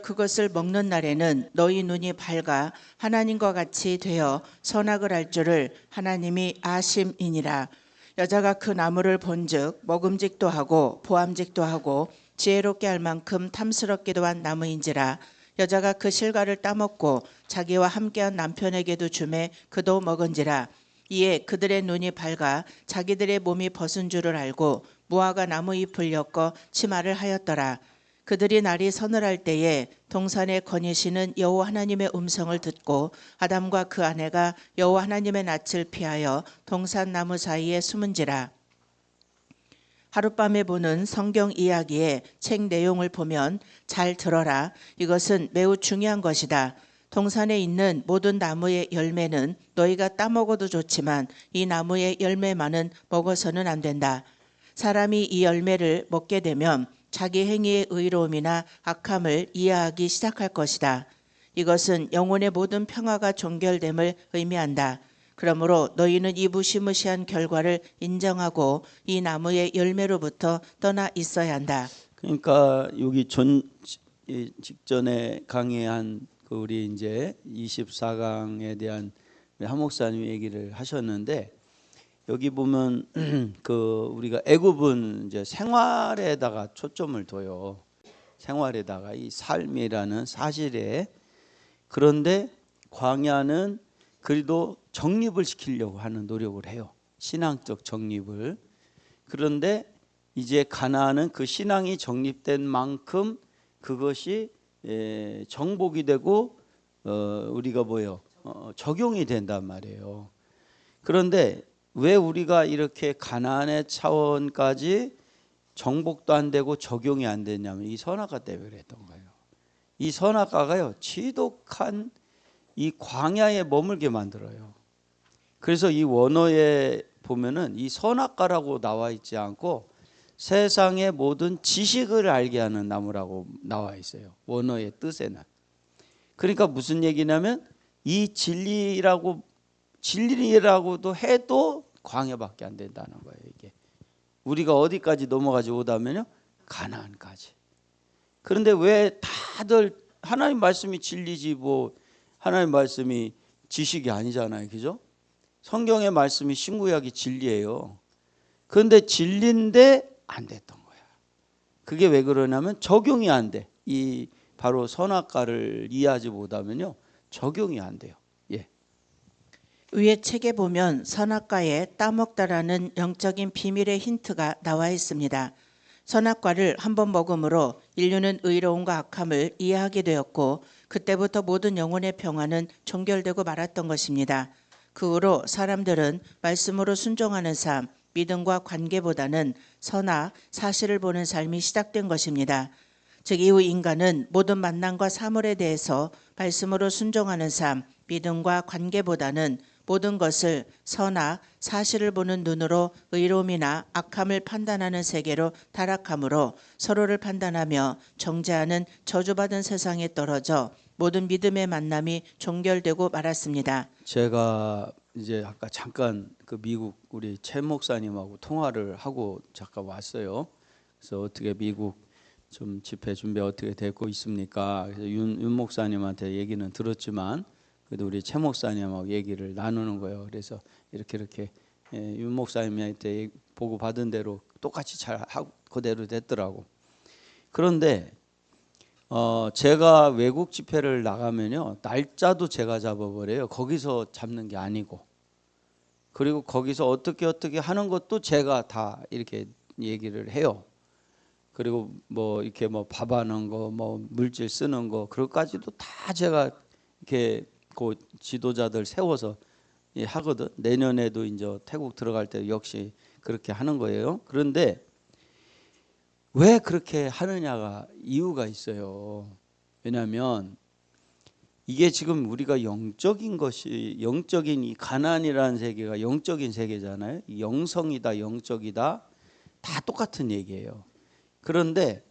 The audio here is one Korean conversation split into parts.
그것을 먹는 날에는 너희 눈이 밝아 하나님과 같이 되어 선악을 알 줄을 하나님이 아심이니라. 여자가 그 나무를 본즉 먹음직도 하고 보암직도 하고 지혜롭게 할 만큼 탐스럽기도 한 나무인지라. 여자가 그 실과를 따먹고 자기와 함께한 남편에게도 주매 그도 먹은지라. 이에 그들의 눈이 밝아 자기들의 몸이 벗은 줄을 알고 무화과 나무 잎을 엮어 치마를 하였더라. 그들이 날이 서늘할 때에 동산에 거니시는 여호와 하나님의 음성을 듣고 아담과 그 아내가 여호와 하나님의 낯을 피하여 동산 나무 사이에 숨은지라. 하룻밤에 보는 성경 이야기의 책 내용을 보면 잘 들어라. 이것은 매우 중요한 것이다. 동산에 있는 모든 나무의 열매는 너희가 따먹어도 좋지만 이 나무의 열매만은 먹어서는 안 된다. 사람이 이 열매를 먹게 되면 자기 행위의 의로움이나 악함을 이해하기 시작할 것이다. 이것은 영혼의 모든 평화가 종결됨을 의미한다. 그러므로 너희는 이 무시무시한 결과를 인정하고 이 나무의 열매로부터 떠나 있어야 한다. 그러니까 여기 직전에 강의한 그 우리 이제 24강에 대한 한 목사님 얘기를 하셨는데 여기 보면 그 우리가 애굽은 이제 생활에다가 초점을 둬요. 생활에다가 이 삶이라는 사실에. 그런데 광야는 그래도 정립을 시키려고 하는 노력을 해요. 신앙적 정립을. 그런데 이제 가나안은 그 신앙이 정립된 만큼 그것이 정복이 되고 우리가 적용이 된단 말이에요. 그런데 왜 우리가 이렇게 가나안의 차원까지 정복도 안 되고 적용이 안 되냐면 이 선악과 때문에 그랬던 거예요. 이 선악과가요 지독한 이 광야에 머물게 만들어요. 그래서 이 원어에 보면은 이 선악과라고 나와 있지 않고 세상의 모든 지식을 알게 하는 나무라고 나와 있어요. 원어의 뜻에는. 그러니까 무슨 얘기냐면 이 진리라고도 해도 광야밖에 안 된다는 거예요. 이게 우리가 어디까지 넘어가지 오다면요 가나안까지. 그런데 왜 다들 하나님 말씀이 진리지 뭐 하나님 말씀이 지식이 아니잖아요, 그죠? 성경의 말씀이 신구약이 진리예요. 그런데 진리인데 안 됐던 거야. 그게 왜 그러냐면 적용이 안 돼. 이 바로 선악과를 이해하지 못하면요 적용이 안 돼요. 위의 책에 보면 선악과에 따먹다라는 영적인 비밀의 힌트가 나와 있습니다. 선악과를 한번 먹음으로 인류는 의로움과 악함을 이해하게 되었고 그때부터 모든 영혼의 평화는 종결되고 말았던 것입니다. 그 후로 사람들은 말씀으로 순종하는 삶, 믿음과 관계보다는 선악, 사실을 보는 삶이 시작된 것입니다. 즉 이후 인간은 모든 만남과 사물에 대해서 말씀으로 순종하는 삶, 믿음과 관계보다는 모든 것을 선악, 사실을 보는 눈으로 의로움이나 악함을 판단하는 세계로 타락함으로 서로를 판단하며 정죄하는 저주받은 세상에 떨어져 모든 믿음의 만남이 종결되고 말았습니다. 제가 이제 아까 잠깐 그 미국 우리 최 목사님하고 통화를 하고 잠깐 왔어요. 그래서 어떻게 미국 좀 집회 준비 어떻게 되고 있습니까? 그래서 윤 목사님한테 얘기는 들었지만 그래도 우리 최 목사님하고 얘기를 나누는 거예요. 그래서 이렇게 윤 목사님한테 보고 받은 대로 똑같이 잘 하고 그대로 됐더라고. 그런데 제가 외국 집회를 나가면요 날짜도 제가 잡아버려요. 거기서 잡는 게 아니고 그리고 거기서 어떻게 하는 것도 제가 다 이렇게 얘기를 해요. 그리고 뭐 이렇게 뭐 밥하는 거, 뭐 물질 쓰는 거, 그것까지도 다 제가 이렇게 그 지도자들 세워서 하거든. 내년에도 이제 태국 들어갈 때 역시 그렇게 하는 거예요. 그런데 왜 그렇게 하느냐가 이유가 있어요. 왜냐하면 이게 지금 우리가 영적인 이 가나안이라는 세계가 영적인 세계잖아요. 영성이다, 영적이다 다 똑같은 얘기예요. 그런데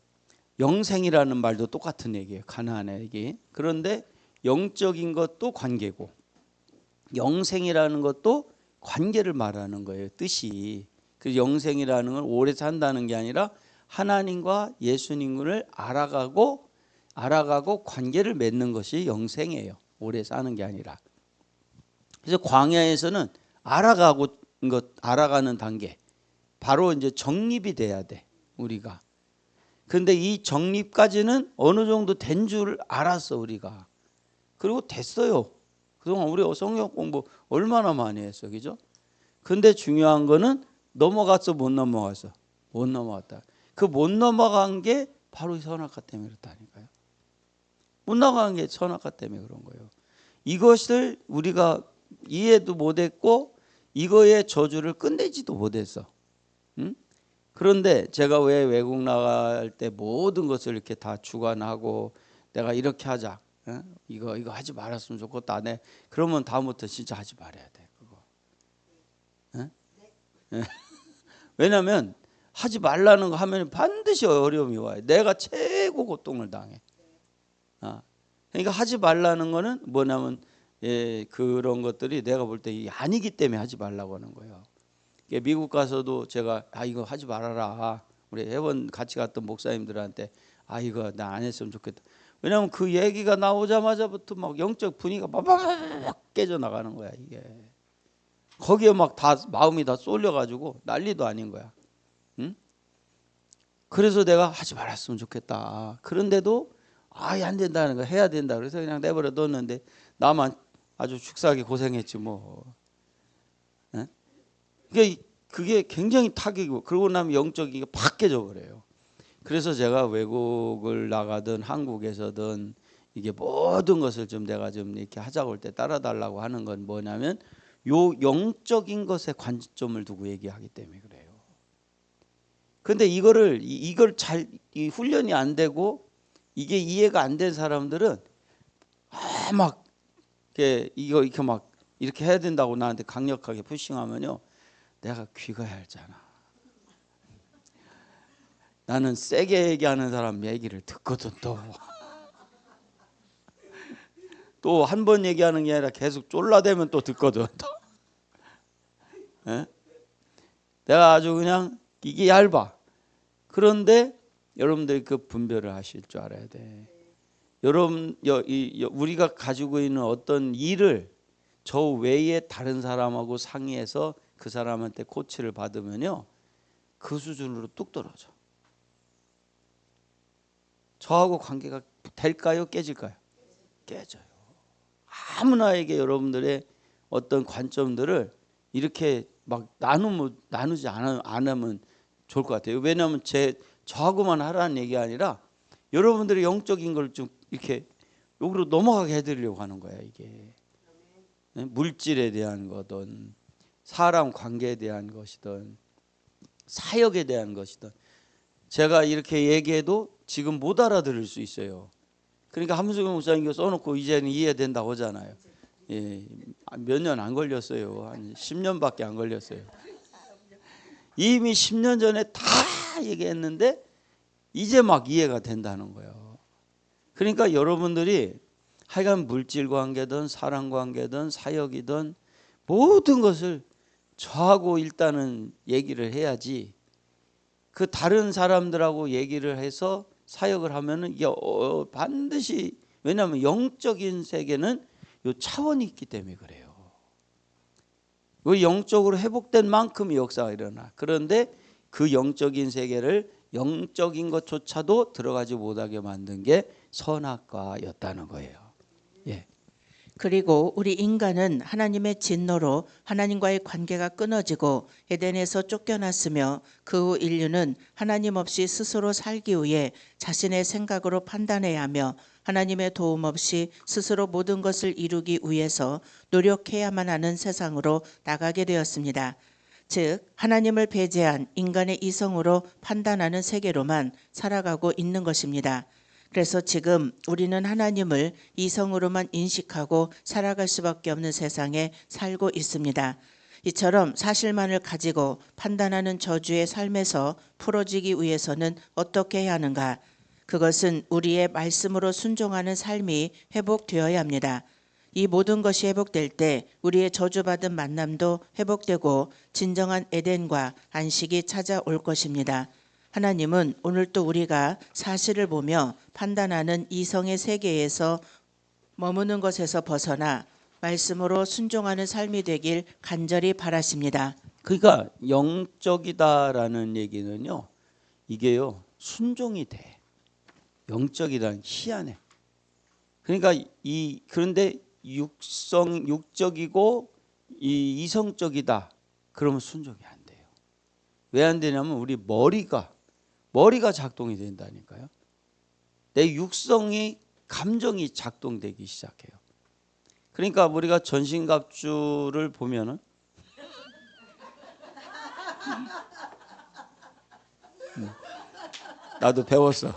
영생이라는 말도 똑같은 얘기예요. 가나안의 얘기. 그런데 영적인 것도 관계고 영생이라는 것도 관계를 말하는 거예요. 뜻이. 그 영생이라는 건 오래 산다는 게 아니라 하나님과 예수님을 알아가고 알아가고 관계를 맺는 것이 영생이에요. 오래 사는 게 아니라. 그래서 광야에서는 알아가는 단계, 바로 이제 정립이 돼야 돼, 우리가. 근데 이 정립까지는 어느 정도 된 줄 알았어, 우리가. 그리고 됐어요. 그동안 우리 성경 공부 얼마나 많이 했어, 그죠? 근데 중요한 거는 넘어갔어, 못 넘어갔어? 못 넘어갔다. 그 못 넘어간 게 바로 이 선악과 때문에 그렇다니까요. 못 넘어간 게 선악과 때문에 그런 거예요. 이것을 우리가 이해도 못했고 이거의 저주를 끝내지도 못했어. 응? 그런데 제가 왜 외국 나갈 때 모든 것을 이렇게 다 주관하고 내가 이렇게 하자, 응? 이거 하지 말았으면 좋겠다. 네. 그러면 다음부터 진짜 하지 말아야 돼, 그거. 응? 네. 왜냐하면 하지 말라는 거 하면 반드시 어려움이 와요. 내가 최고 고통을 당해. 그러니까 하지 말라는 거는 뭐냐면 그런 것들이 내가 볼 때 아니기 때문에 하지 말라고 하는 거예요. 미국 가서도 제가 이거 하지 말아라. 우리 회원 같이 갔던 목사님들한테 이거 나 안 했으면 좋겠다. 왜냐하면 그 얘기가 나오자마자부터 막 영적 분위기가 막 깨져 나가는 거야, 이게. 거기에 막 다 마음이 다 쏠려가지고 난리도 아닌 거야. 응? 그래서 내가 하지 말았으면 좋겠다. 그런데도 안 된다는 거, 해야 된다. 그래서 그냥 내버려 뒀는데 나만 아주 죽사하게 고생했지 뭐. 응? 그게 굉장히 타격이고, 그러고 나면 영적인 게 팍 깨져 버려요. 그래서 제가 외국을 나가든 한국에서든 이게 모든 것을 좀 내가 좀 이렇게 하자고 할 때 따라달라고 하는 건 뭐냐면 요 영적인 것에 관점을 두고 얘기하기 때문에 그래요. 근데 이걸 잘 훈련이 안 되고 이게 이해가 안 된 사람들은 막 이렇게 막 이렇게 해야 된다고 나한테 강력하게 푸싱하면요, 내가 귀가 얇잖아. 나는 세게 얘기하는 사람 얘기를 듣거든. 또 한 번 얘기하는 게 아니라 계속 쫄라대면 또 듣거든. 내가 아주 그냥 이게 얇아. 그런데 여러분들이 그 분별을 하실 줄 알아야 돼. 여러분, 우리가 가지고 있는 어떤 일을 저 외에 다른 사람하고 상의해서 그 사람한테 코치를 받으면요, 그 수준으로 뚝 떨어져. 저하고 관계가 될까요? 깨질까요? 깨져요. 아무나에게 여러분들의 어떤 관점들을 이렇게 막 나누지 않으면 좋을 것 같아요. 왜냐하면 저하고만 하라는 얘기가 아니라 여러분들의 영적인 걸 좀 이렇게 여기로 넘어가게 해드리려고 하는 거야, 이게. 물질에 대한 거든 사람 관계에 대한 것이든 사역에 대한 것이든 제가 이렇게 얘기해도 지금 못 알아들을 수 있어요. 그러니까 함수경 목사님 써놓고 이제는 이해된다고 하잖아요. 몇 년 안 걸렸어요. 한 10년밖에 안 걸렸어요. 이미 10년 전에 다 얘기했는데 이제 막 이해가 된다는 거예요. 그러니까 여러분들이 하여간 물질 관계든 사람 관계든 사역이든 모든 것을 저하고 일단은 얘기를 해야지, 그 다른 사람들하고 얘기를 해서 사역을 하면은 반드시, 왜냐하면 영적인 세계는 요 차원이 있기 때문에 그래요. 그 영적으로 회복된 만큼 역사가 일어나. 그런데 그 영적인 세계를 영적인 것조차도 들어가지 못하게 만든 게 선악과였다는 거예요. 그리고 우리 인간은 하나님의 진노로 하나님과의 관계가 끊어지고 에덴에서 쫓겨났으며 그 후 인류는 하나님 없이 스스로 살기 위해 자신의 생각으로 판단해야 하며 하나님의 도움 없이 스스로 모든 것을 이루기 위해서 노력해야만 하는 세상으로 나가게 되었습니다. 즉 하나님을 배제한 인간의 이성으로 판단하는 세계로만 살아가고 있는 것입니다. 그래서 지금 우리는 하나님을 이성으로만 인식하고 살아갈 수밖에 없는 세상에 살고 있습니다. 이처럼 사실만을 가지고 판단하는 저주의 삶에서 풀어지기 위해서는 어떻게 해야 하는가? 그것은 우리의 말씀으로 순종하는 삶이 회복되어야 합니다. 이 모든 것이 회복될 때 우리의 저주받은 만남도 회복되고 진정한 에덴과 안식이 찾아올 것입니다. 하나님은 오늘도 우리가 사실을 보며 판단하는 이성의 세계에서 머무는 것에서 벗어나 말씀으로 순종하는 삶이 되길 간절히 바라십니다. 그러니까 영적이다라는 얘기는요, 이게요 순종이 돼. 영적이라는 희한해. 그러니까 그런데 육적이고 이 이성적이다. 그러면 순종이 안 돼요. 왜 안 되냐면 우리 머리가 작동이 된다니까요. 내 육성이 감정이 작동되기 시작해요. 그러니까 우리가 전신갑주를 보면은 나도 배웠어.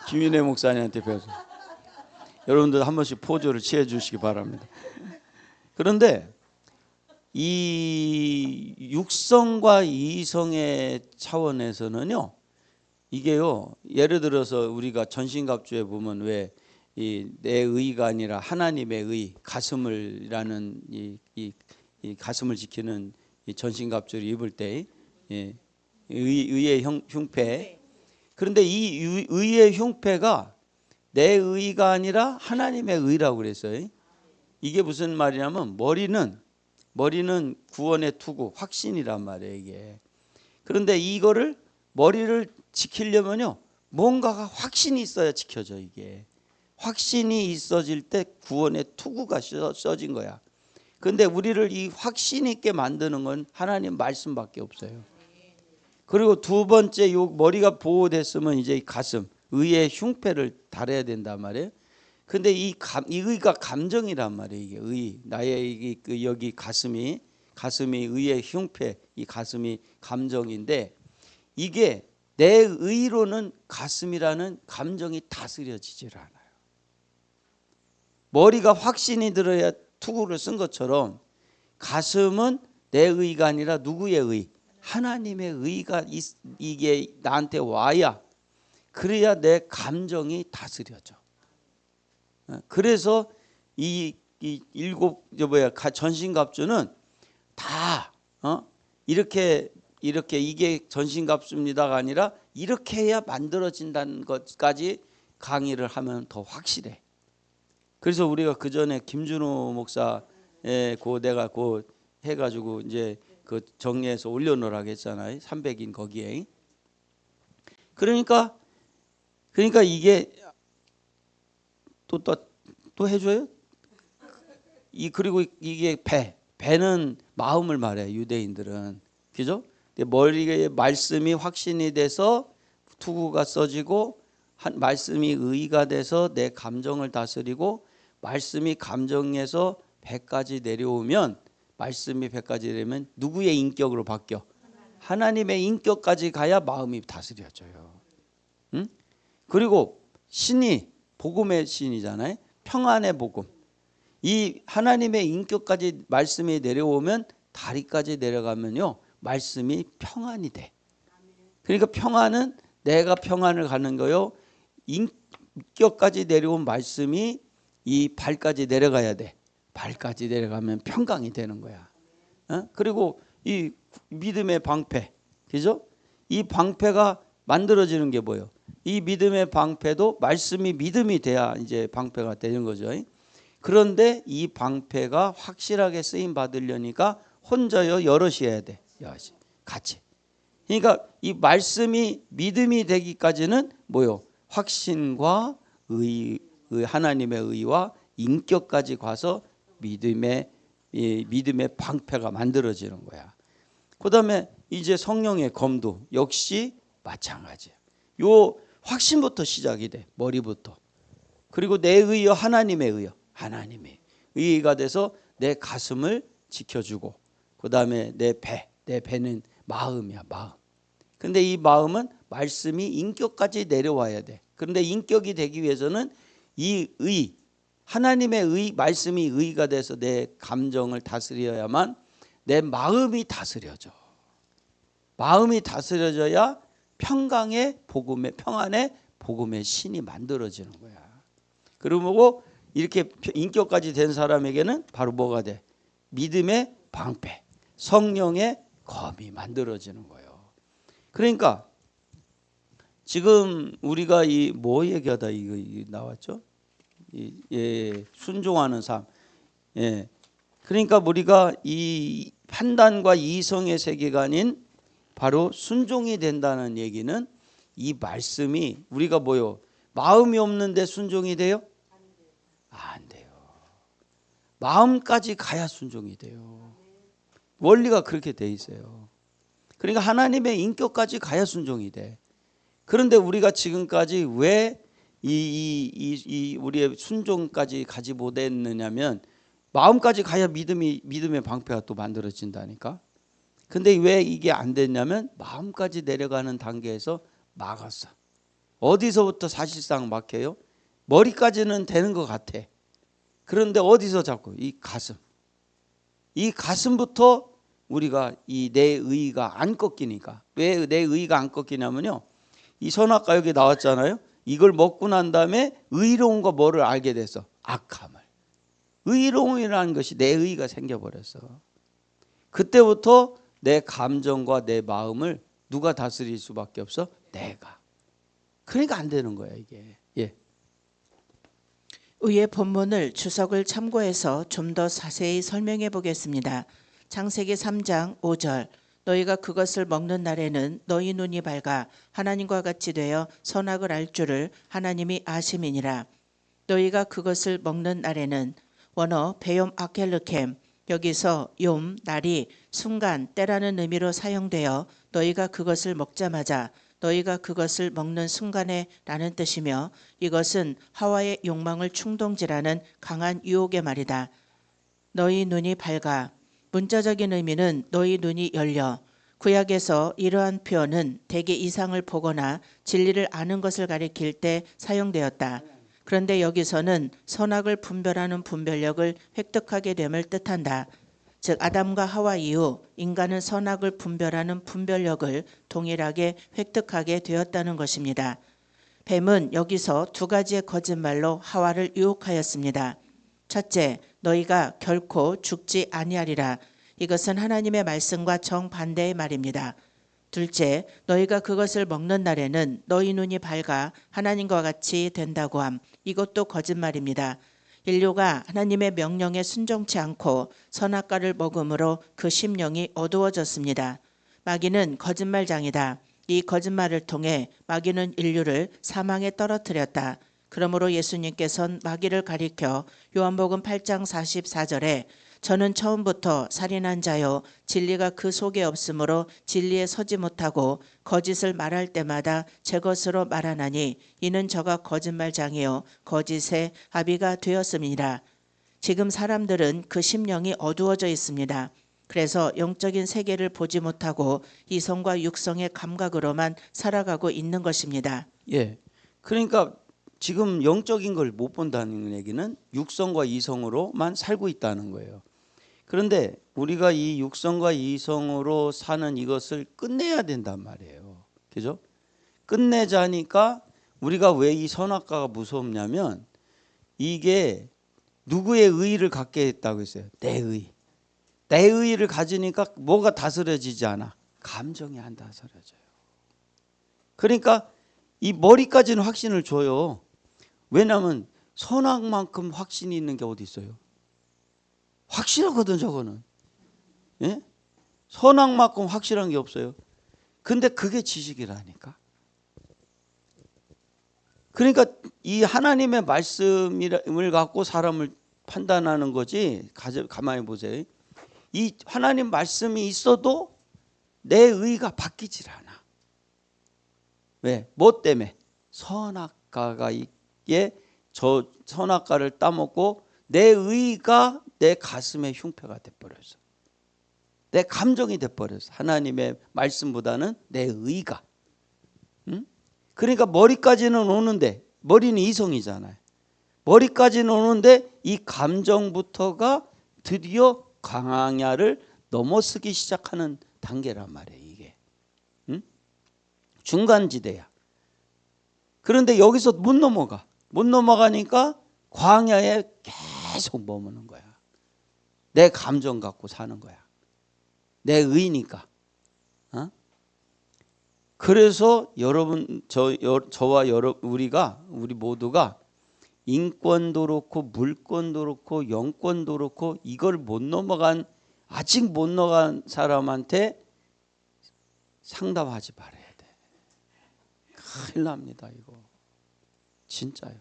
김인혜 목사님한테 배웠어. 여러분들 한 번씩 포즈를 취해 주시기 바랍니다. 그런데 이 육성과 이성의 차원에서는요, 이게요, 예를 들어서 우리가 전신갑주에 보면 왜 이 내 의가 아니라 하나님의 의, 가슴을라는 이 가슴을 지키는 이 전신갑주를 입을 때 의의 흉패. 그런데 이 의의 흉패가 내 의가 아니라 하나님의 의라고 그랬어요. 이게 무슨 말이냐면 머리는 구원의 투구, 확신이란 말이에요, 이게. 그런데 이거를 머리를 지키려면요, 뭔가가 확신이 있어야 지켜져, 이게. 확신이 있어질 때 구원의 투구가 써진 거야. 그런데 우리를 이 확신 있게 만드는 건 하나님 말씀밖에 없어요. 그리고 두 번째, 요 머리가 보호됐으면 이제 이 가슴, 의의 흉패를 달아야 된단 말이에요. 근데 이 의가 감정이란 말이에요. 이게 의, 나의 여기 가슴이 의의 흉패, 이 가슴이 감정인데, 이게 내 의로는 가슴이라는 감정이 다스려지질 않아요. 머리가 확신이 들어야 투구를 쓴 것처럼 가슴은 내 의가 아니라 누구의 의? 하나님의 의가 이게 나한테 와야, 그래야 내 감정이 다스려져. 그래서 이 일곱 전신갑주는 다 이렇게 이게 전신갑주입니다가 아니라 이렇게 해야 만들어진다는 것까지 강의를 하면 더 확실해. 그래서 우리가 그 전에 김준호 목사의 내가 해가지고 이제 그 정리해서 올려놓으라고 했잖아요. 300인 거기에. 그러니까 이게 또 해줘요? 그리고 이게 배는 마음을 말해요, 유대인들은. 그죠? 머리에 말씀이 확신이 돼서 투구가 써지고, 말씀이 의가 돼서 내 감정을 다스리고, 말씀이 감정에서 배까지 내려오면, 말씀이 배까지 내려오면 누구의 인격으로 바뀌어? 하나님의 인격까지 가야 마음이 다스려져요. 응? 그리고 신이 복음의 신이잖아요. 평안의 복음. 이 하나님의 인격까지 말씀이 내려오면, 다리까지 내려가면요, 말씀이 평안이 돼. 그러니까 평안은 내가 평안을 가는 거요. 인격까지 내려온 말씀이 이 발까지 내려가야 돼. 발까지 내려가면 평강이 되는 거야. 그리고 이 믿음의 방패, 그죠? 이 방패가 만들어지는 게 뭐예요? 이 믿음의 방패도 말씀이 믿음이 돼야 이제 방패가 되는 거죠. 그런데 이 방패가 확실하게 쓰임 받으려니까 혼자요, 여럿이 해야 돼. 같이. 그러니까 이 말씀이 믿음이 되기까지는 뭐요? 확신과 하나님의 의와 인격까지 가서 믿음의 방패가 만들어지는 거야. 그다음에 이제 성령의 검도 역시 마찬가지야. 요 확신부터 시작이 돼. 머리부터. 그리고 내 의여 하나님의 의가 돼서 내 가슴을 지켜주고, 그다음에 내 배는 마음이야, 마음. 근데 이 마음은 말씀이 인격까지 내려와야 돼. 그런데 인격이 되기 위해서는 이 하나님의 말씀이 의가 돼서 내 감정을 다스려야만 내 마음이 다스려져. 마음이 다스려져야 평안의 복음의 신이 만들어지는 거야. 그리고 이렇게 인격까지 된 사람에게는 바로 뭐가 돼? 믿음의 방패, 성령의 검이 만들어지는 거예요. 그러니까 지금 우리가 이 뭐 얘기하다 이거 나왔죠? 순종하는 삶. 예. 그러니까 우리가 이 판단과 이성의 세계관인 바로 순종이 된다는 얘기는 이 말씀이 우리가 뭐요? 마음이 없는데 순종이 돼요? 안 돼요. 마음까지 가야 순종이 돼요. 원리가 그렇게 돼 있어요. 그러니까 하나님의 인격까지 가야 순종이 돼. 그런데 우리가 지금까지 왜 우리의 순종까지 가지 못했느냐면 마음까지 가야 믿음의 방패가 또 만들어진다니까. 근데 왜 이게 안 됐냐면 마음까지 내려가는 단계에서 막았어. 어디서부터 사실상 막혀요? 머리까지는 되는 것 같아. 그런데 어디서 자꾸 이 가슴부터 우리가 이 내 의가 안 꺾이니까. 왜 내 의가 안 꺾이냐면요, 이 선악과 여기 나왔잖아요. 이걸 먹고 난 다음에 의로움과 뭐를 알게 됐어? 악함을. 의로움이라는 것이 내 의가 생겨버렸어. 그때부터 내 감정과 내 마음을 누가 다스릴 수밖에 없어? 내가. 그러니까 안 되는 거야 이게. 예. 위의 본문을 주석을 참고해서 좀 더 자세히 설명해 보겠습니다. 창세기 3장 5절. 너희가 그것을 먹는 날에는 너희 눈이 밝아 하나님과 같이 되어 선악을 알 줄을 하나님이 아심이니라. 너희가 그것을 먹는 날에는 원어 베욤 아켈르켐, 여기서 욤, 날이, 순간, 때라는 의미로 사용되어 너희가 그것을 먹자마자, 너희가 그것을 먹는 순간에 라는 뜻이며, 이것은 하와의 욕망을 충동질하는 강한 유혹의 말이다. 너희 눈이 밝아. 문자적인 의미는 너희 눈이 열려. 구약에서 이러한 표현은 대개 이상을 보거나 진리를 아는 것을 가리킬 때 사용되었다. 그런데 여기서는 선악을 분별하는 분별력을 획득하게 됨을 뜻한다. 즉 아담과 하와 이후 인간은 선악을 분별하는 분별력을 동일하게 획득하게 되었다는 것입니다. 뱀은 여기서 두 가지의 거짓말로 하와를 유혹하였습니다. 첫째, 너희가 결코 죽지 아니하리라. 이것은 하나님의 말씀과 정반대의 말입니다. 둘째, 너희가 그것을 먹는 날에는 너희 눈이 밝아 하나님과 같이 된다고 함. 이것도 거짓말입니다. 인류가 하나님의 명령에 순종치 않고 선악과를 먹음으로 그 심령이 어두워졌습니다. 마귀는 거짓말장이다. 이 거짓말을 통해 마귀는 인류를 사망에 떨어뜨렸다. 그러므로 예수님께서는 마귀를 가리켜 요한복음 8장 44절에 저는 처음부터 살인한 자요 진리가 그 속에 없으므로 진리에 서지 못하고 거짓을 말할 때마다 제 것으로 말하나니 이는 저가 거짓말장이요 거짓의 아비가 되었음이니라. 지금 사람들은 그 심령이 어두워져 있습니다. 그래서 영적인 세계를 보지 못하고 이성과 육성의 감각으로만 살아가고 있는 것입니다. 예. 그러니까 지금 영적인 걸 못 본다는 얘기는 육성과 이성으로만 살고 있다는 거예요. 그런데 우리가 이 육성과 이성으로 사는 이것을 끝내야 된단 말이에요. 그죠? 끝내자니까 우리가 왜 이 선악과가 무섭냐면 이게 누구의 의의를 갖게 했다고 했어요? 내 의. 내 의의를 가지니까 뭐가 다스려지지 않아? 감정이 안 다스려져요. 그러니까 이 머리까지는 확신을 줘요. 왜냐하면 선악만큼 확신이 있는 게 어디 있어요? 확실하거든 저거는. 예? 선악만큼 확실한 게 없어요. 근데 그게 지식이라니까. 그러니까 이 하나님의 말씀을 갖고 사람을 판단하는 거지. 가만히 보세요. 이 하나님 말씀이 있어도 내 의가 바뀌질 않아. 왜? 뭐 때문에? 선악과가 있기에 저 선악과를 따먹고 내 의가 내 가슴에 흉패가 돼버렸어. 내 감정이 돼버렸어. 하나님의 말씀보다는 내 의가. 응? 그러니까 머리까지는 오는데, 머리는 이성이잖아요. 머리까지는 오는데 이 감정부터가 드디어 광야를 넘어서기 시작하는 단계란 말이에요. 이게. 응? 중간지대야. 그런데 여기서 못 넘어가. 못 넘어가니까 광야에 계속 머무는 거야. 내 감정 갖고 사는 거야. 내 의니까. 어? 그래서 여러분 저와 우리 모두가 인권도 그렇고 물권도 그렇고 영권도 그렇고 이걸 아직 못 넘어간 사람한테 상담하지 말아야 돼. 큰일 납니다 이거. 진짜요.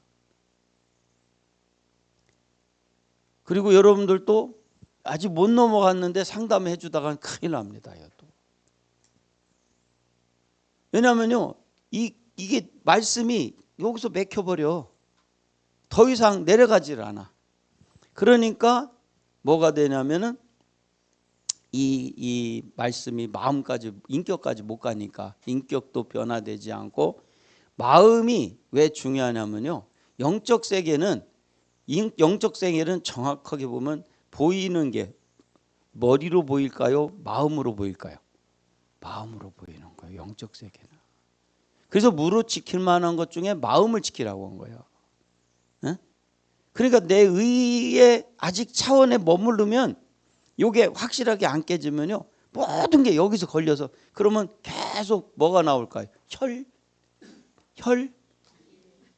그리고 여러분들도 아직 못 넘어갔는데 상담해 주다가 큰일 납니다. 또. 왜냐하면요, 이게 말씀이 여기서 맥혀버려. 더 이상 내려가질 않아. 그러니까 뭐가 되냐면은 이 말씀이 마음까지, 인격까지 못 가니까 인격도 변화되지 않고, 마음이 왜 중요하냐면요, 영적 세계는 정확하게 보면 보이는 게 머리로 보일까요? 마음으로 보일까요? 마음으로 보이는 거예요. 영적 세계는. 그래서 무릇 지킬 만한 것 중에 마음을 지키라고 한 거예요. 네? 그러니까 내 의의 아직 차원에 머무르면, 이게 확실하게 안 깨지면요, 모든 게 여기서 걸려서, 그러면 계속 뭐가 나올까요?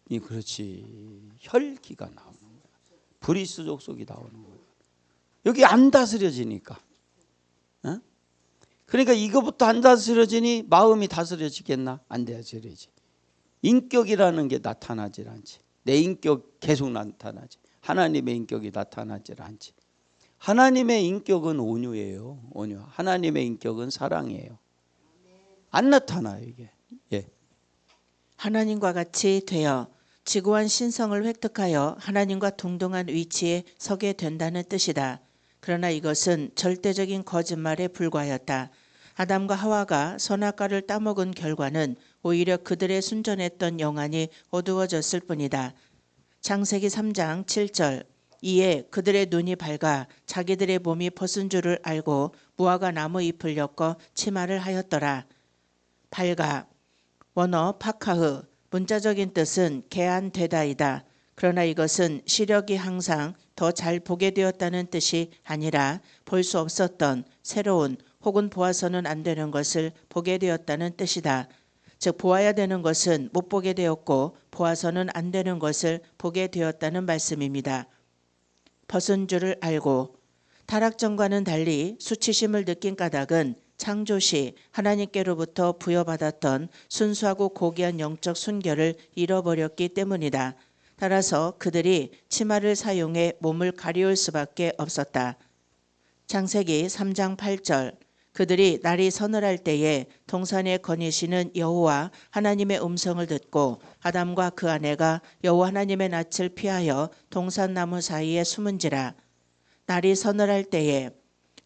그렇지. 혈기가 나오는 거야. 브리스 족속이 나오는 거야. 여기 안 다스려지니까. 어? 그러니까 이거부터 안 다스려지니 마음이 다스려지겠나? 안 다스려지지. 인격이라는 게 나타나질 않지. 내 인격 계속 나타나지. 하나님의 인격이 나타나질 않지. 하나님의 인격은 온유예요. 온유. 하나님의 인격은 사랑이에요. 안 나타나요 이게. 예. 하나님과 같이 되어 지구한 신성을 획득하여 하나님과 동등한 위치에 서게 된다는 뜻이다. 그러나 이것은 절대적인 거짓말에 불과하였다. 아담과 하와가 선악과를 따먹은 결과는 오히려 그들의 순전했던 영안이 어두워졌을 뿐이다. 창세기 3장 7절. 이에 그들의 눈이 밝아 자기들의 몸이 벗은 줄을 알고 무화과 나무 잎을 엮어 치마를 하였더라. 밝아, 원어 파카흐, 문자적인 뜻은 개안되다이다. 그러나 이것은 시력이 항상 더 잘 보게 되었다는 뜻이 아니라 볼 수 없었던 새로운 혹은 보아서는 안 되는 것을 보게 되었다는 뜻이다. 즉 보아야 되는 것은 못 보게 되었고 보아서는 안 되는 것을 보게 되었다는 말씀입니다. 벗은 줄을 알고, 타락전과는 달리 수치심을 느낀 까닭은 창조시 하나님께로부터 부여받았던 순수하고 고귀한 영적 순결을 잃어버렸기 때문이다. 따라서 그들이 치마를 사용해 몸을 가리울 수밖에 없었다. 창세기 3장 8절. 그들이 날이 서늘할 때에 동산에 거니시는 여호와 하나님의 음성을 듣고 아담과 그 아내가 여호와 하나님의 낯을 피하여 동산나무 사이에 숨은지라. 날이 서늘할 때에,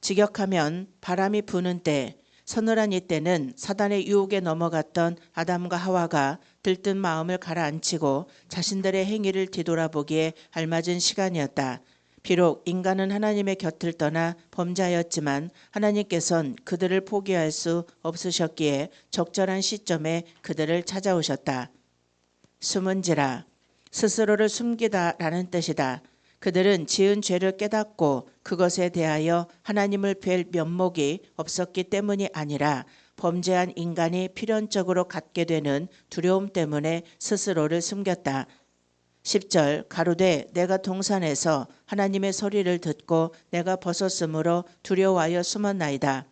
직역하면 바람이 부는 때, 서늘한 이때는 사단의 유혹에 넘어갔던 아담과 하와가 들뜬 마음을 가라앉히고 자신들의 행위를 뒤돌아보기에 알맞은 시간이었다. 비록 인간은 하나님의 곁을 떠나 범죄하였지만 하나님께서는 그들을 포기할 수 없으셨기에 적절한 시점에 그들을 찾아오셨다. 숨은지라, 스스로를 숨기다라는 뜻이다. 그들은 지은 죄를 깨닫고 그것에 대하여 하나님을 뵐 면목이 없었기 때문이 아니라 범죄한 인간이 필연적으로 갖게 되는 두려움 때문에 스스로를 숨겼다. 10절 가로되 내가 동산에서 하나님의 소리를 듣고 내가 벗었으므로 두려워하여 숨었나이다.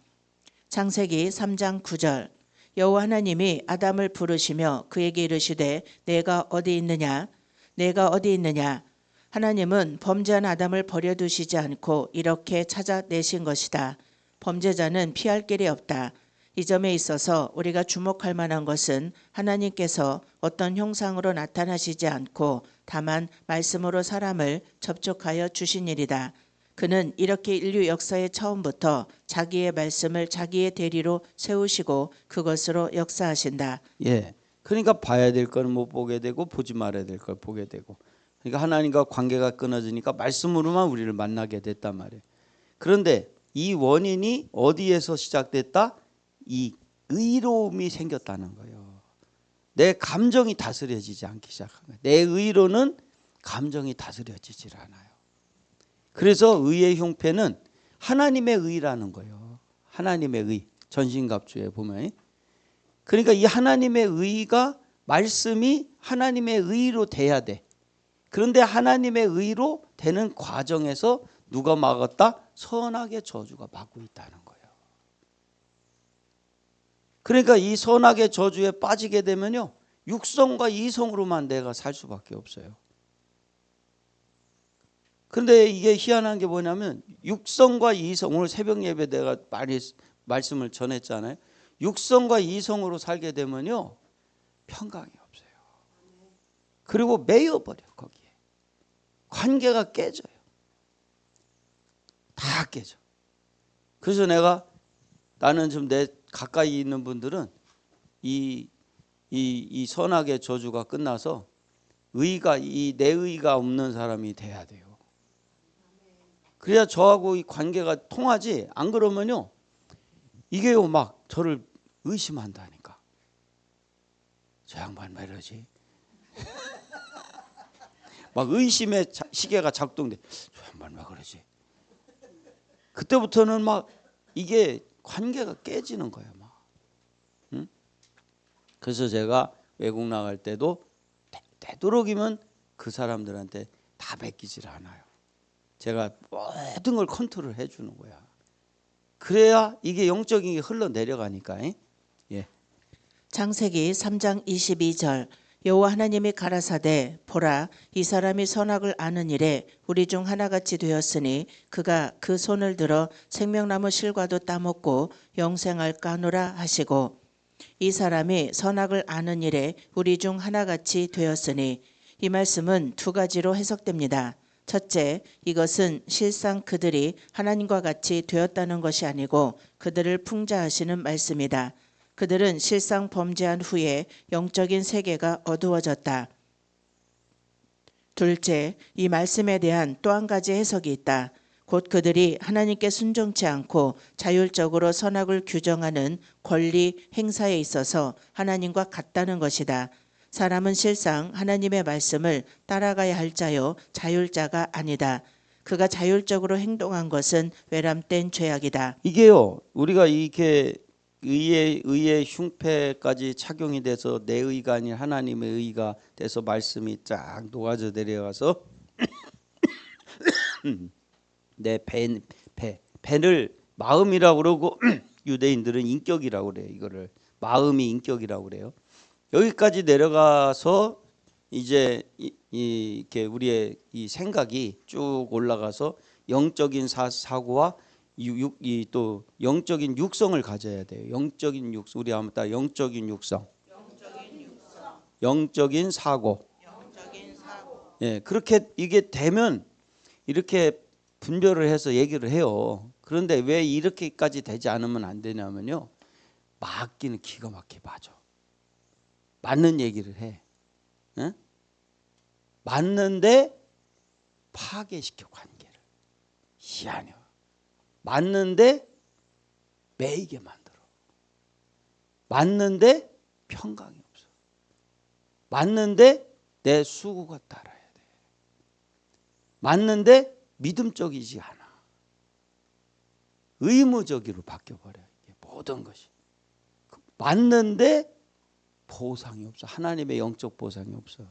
창세기 3장 9절 여호와 하나님이 아담을 부르시며 그에게 이르시되 내가 어디 있느냐? 내가 어디 있느냐? 하나님은 범죄한 아담을 버려두시지 않고 이렇게 찾아내신 것이다. 범죄자는 피할 길이 없다. 이 점에 있어서 우리가 주목할 만한 것은 하나님께서 어떤 형상으로 나타나시지 않고 다만 말씀으로 사람을 접촉하여 주신 일이다. 그는 이렇게 인류 역사의 처음부터 자기의 말씀을 자기의 대리로 세우시고 그것으로 역사하신다. 예. 그러니까 봐야 될 거는 못 보게 되고 보지 말아야 될 걸 보게 되고. 그러니까 하나님과 관계가 끊어지니까 말씀으로만 우리를 만나게 됐단 말이에요. 그런데 이 원인이 어디에서 시작됐다? 이 의로움이 생겼다는 거예요. 내 감정이 다스려지지 않기 시작한 거예요. 내 의로는 감정이 다스려지질 않아요. 그래서 의의 형편은 하나님의 의라는 거예요. 하나님의 의. 전신갑주에 보면 그러니까 이 하나님의 의가 말씀이 하나님의 의로 돼야 돼. 그런데 하나님의 의로 되는 과정에서 누가 막았다? 선악의 저주가 막고 있다는 거예요. 그러니까 이 선악의 저주에 빠지게 되면요, 육성과 이성으로만 내가 살 수밖에 없어요. 그런데 이게 희한한 게 뭐냐면 육성과 이성, 오늘 새벽 예배 내가 많이 말씀을 전했잖아요. 육성과 이성으로 살게 되면요, 평강이 없어요. 그리고 매여버려요. 거기에 관계가 깨져요. 다 깨져. 그래서 나는 좀 내 가까이 있는 분들은 이 선악의 저주가 끝나서 의가, 이 내 의가 없는 사람이 돼야 돼요. 그래야 저하고 이 관계가 통하지. 안 그러면요, 이게요 막 저를 의심한다니까. 저 양반 왜 이러지? 막 의심의 시계가 작동돼. 저 양반 왜 그러지? 그때부터는 막 이게 관계가 깨지는 거예요. 막. 응? 그래서 제가 외국 나갈 때도 되도록이면 그 사람들한테 다 맡기질 않아요. 제가 모든 걸 컨트롤 해주는 거야. 그래야 이게 영적인 게 흘러내려가니까. 예. 창세기 3장 22절 여호와 하나님이 가라사대 보라 이 사람이 선악을 아는 일에 우리 중 하나같이 되었으니 그가 그 손을 들어 생명나무 실과도 따먹고 영생할까 하노라 하시고, 이 사람이 선악을 아는 일에 우리 중 하나같이 되었으니 이 말씀은 두 가지로 해석됩니다. 첫째, 이것은 실상 그들이 하나님과 같이 되었다는 것이 아니고 그들을 풍자하시는 말씀이다. 그들은 실상 범죄한 후에 영적인 세계가 어두워졌다. 둘째, 이 말씀에 대한 또 한 가지 해석이 있다. 곧 그들이 하나님께 순종치 않고 자율적으로 선악을 규정하는 권리 행사에 있어서 하나님과 같다는 것이다. 사람은 실상 하나님의 말씀을 따라가야 할 자요 자율자가 아니다. 그가 자율적으로 행동한 것은 외람된 죄악이다. 이게요, 우리가 이렇게 의의 흉패까지 착용이 돼서 내 의가 아닌 하나님의 의가 돼서 말씀이 쫙 녹아져 내려가서 내 배를 마음이라고 그러고 유대인들은 인격이라고 그래요. 이거를 마음이 인격이라고 그래요. 여기까지 내려가서 이제 이렇게 우리의 이 생각이 쭉 올라가서 영적인 사고와 또 영적인 육성을 가져야 돼요. 영적인 육성, 우리 한번 따라 영적인 육성, 영적인 사고. 예, 그렇게 이게 되면 이렇게 분별을 해서 얘기를 해요. 그런데 왜 이렇게까지 되지 않으면 안 되냐면요, 맞기는 기가 막히게 맞아. 맞는 얘기를 해. 응? 맞는데 파괴시켜 관계를. 희한해요. 맞는데 매이게 만들어. 맞는데 평강이 없어. 맞는데 내 수고가 따라야 돼. 맞는데 믿음적이지 않아. 의무적으로 바뀌어버려. 이게 모든 것이. 맞는데 보상이 없어. 하나님의 영적 보상이 없어.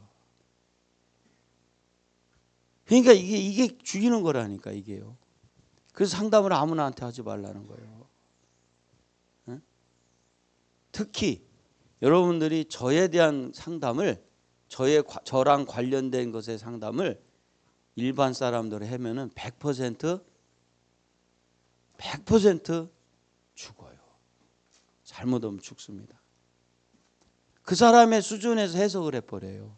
그러니까 이게 죽이는 거라니까 이게요. 그래서 상담을 아무나한테 하지 말라는 거예요. 응? 특히 여러분들이 저에 대한 상담을, 저랑 관련된 것의 상담을 일반 사람들이 하면은 100% 죽어요. 잘못하면 죽습니다. 그 사람의 수준에서 해석을 해버려요.